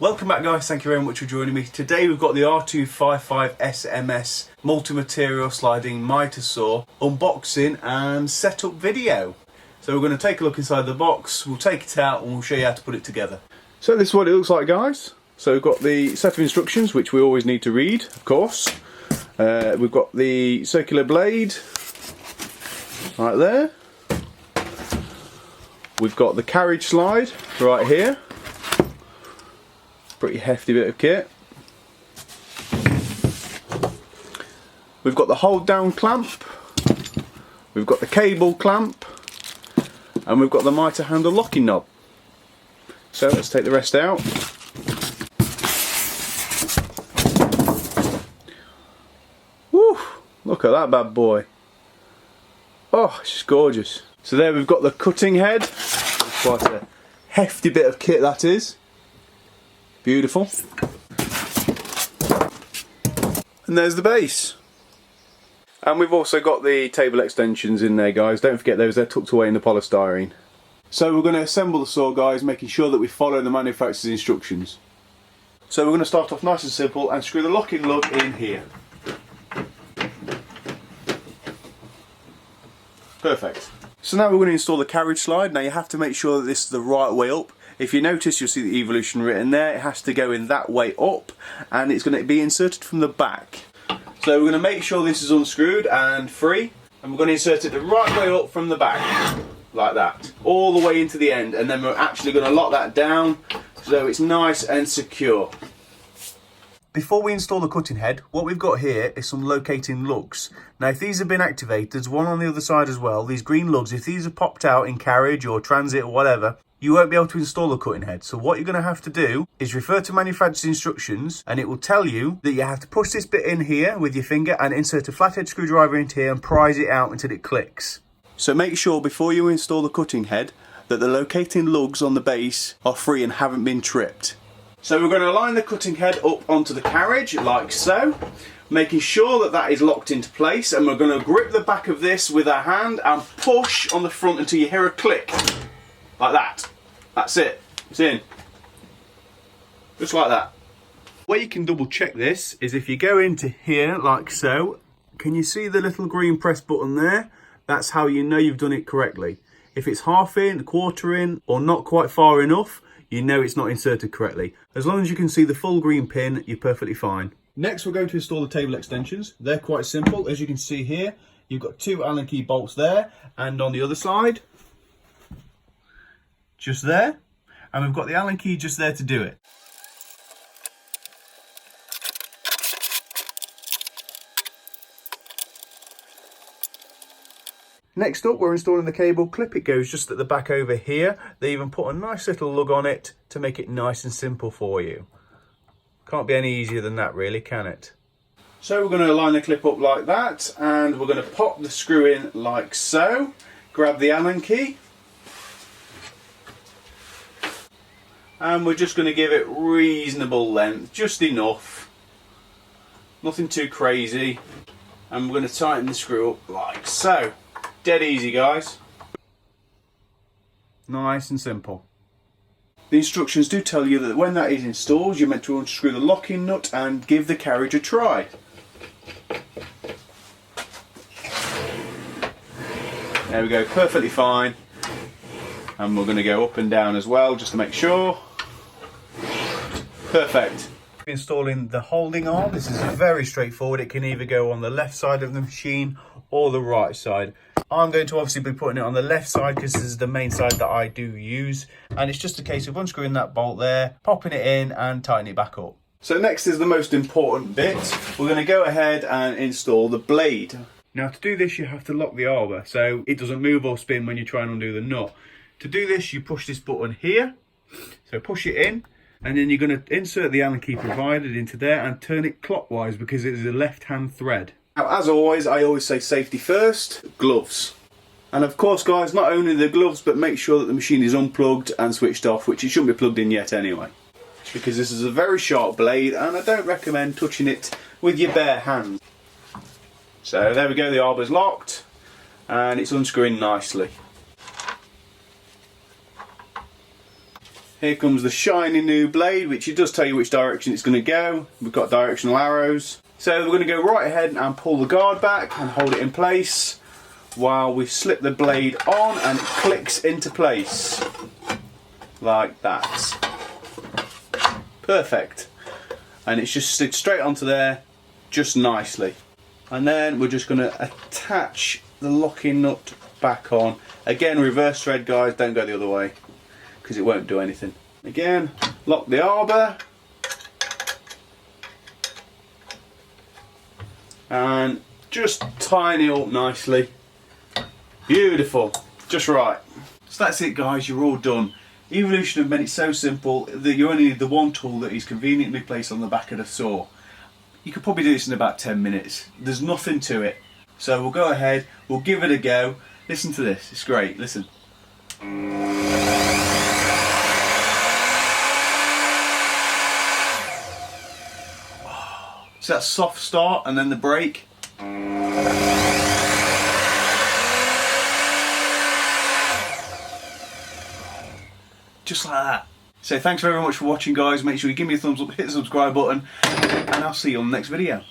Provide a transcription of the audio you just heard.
Welcome back guys, thank you very much for joining me. Today we've got the R255SMS multi-material sliding Mitre saw unboxing and setup video. So we're going to take a look inside the box, we'll take it out and we'll show you how to put it together. So this is what it looks like guys. So we've got the set of instructions which we always need to read, of course. We've got the circular blade right there. We've got the carriage slide right here. Pretty hefty bit of kit. We've got the hold down clamp, we've got the cable clamp, and we've got the Mitre handle locking knob. So let's take the rest out. Woo! Look at that bad boy. Oh, it's just gorgeous. So there we've got the cutting head. It's quite a hefty bit of kit that is. Beautiful. And there's the base. And we've also got the table extensions in there guys, don't forget those, they're tucked away in the polystyrene. So we're going to assemble the saw guys, making sure that we follow the manufacturer's instructions. So we're going to start off nice and simple and screw the locking lug in here. Perfect. So now we're going to install the carriage slide. Now you have to make sure that this is the right way up. If you notice, you'll see the evolution written there. It has to go in that way up and it's going to be inserted from the back. So we're going to make sure this is unscrewed and free, and we're going to insert it the right way up from the back, like that, all the way into the end, and then we're actually going to lock that down so it's nice and secure. Before we install the cutting head, what we've got here is some locating lugs. Now if these have been activated, there's one on the other side as well, these green lugs, if these are popped out in carriage or transit or whatever, you won't be able to install the cutting head. So what you're going to have to do is refer to manufacturer's instructions, and it will tell you that you have to push this bit in here with your finger and insert a flathead screwdriver into here and prise it out until it clicks. So make sure before you install the cutting head that the locating lugs on the base are free and haven't been tripped. So we're going to line the cutting head up onto the carriage like so, making sure that that is locked into place, and we're going to grip the back of this with our hand and push on the front until you hear a click. Like that. That's it. It's in. Just like that. The way you can double check this is if you go into here like so, can you see the little green press button there? That's how you know you've done it correctly. If it's half in, a quarter in, or not quite far enough, you know it's not inserted correctly. As long as you can see the full green pin, you're perfectly fine. Next we're going to install the table extensions. They're quite simple. As you can see here, you've got two Allen key bolts there, and on the other side, just there, and we've got the Allen key just there to do it. Next up we're installing the cable clip. It goes just at the back over here. They even put a nice little lug on it to make it nice and simple for you. Can't be any easier than that really, can it? So we're going to line the clip up like that, and we're going to pop the screw in like so. Grab the Allen key. And we're just going to give it reasonable length, just enough, nothing too crazy, and we're going to tighten the screw up like so. Dead easy guys, nice and simple. The instructions do tell you that when that is installed you're meant to unscrew the locking nut and give the carriage a try. There we go, perfectly fine, and we're going to go up and down as well just to make sure. Perfect. Installing the holding arm. This is very straightforward. It can either go on the left side of the machine or the right side. I'm going to obviously be putting it on the left side because this is the main side that I do use, and it's just a case of unscrewing that bolt there, popping it in and tightening it back up. So next is the most important bit. We're going to go ahead and install the blade. Now to do this you have to lock the arbor so it doesn't move or spin when you try and undo the nut. To do this you push this button here, so push it in, and then you're going to insert the Allen key provided into there and turn it clockwise because it is a left hand thread. Now as always, I always say safety first, gloves. And of course guys, not only the gloves, but make sure that the machine is unplugged and switched off, which it shouldn't be plugged in yet anyway. Because this is a very sharp blade and I don't recommend touching it with your bare hands. So there we go, the arbor's locked and it's unscrewing nicely. Here comes the shiny new blade, which it does tell you which direction it's going to go. We've got directional arrows. So we're going to go right ahead and pull the guard back and hold it in place while we slip the blade on and it clicks into place. Like that. Perfect. And it's just slid straight onto there, just nicely. And then we're just going to attach the locking nut back on. Again, reverse thread, guys, don't go the other way, because it won't do anything. Again, lock the arbor. And just tighten it up nicely. Beautiful, just right. So that's it, guys, you're all done. Evolution have made it so simple that you only need the one tool that is conveniently placed on the back of the saw. You could probably do this in about 10 minutes. There's nothing to it. So we'll go ahead, we'll give it a go. Listen to this, it's great, listen. So that soft start and then the brake. Just like that. So thanks very much for watching, guys. Make sure you give me a thumbs up, hit the subscribe button, and I'll see you on the next video.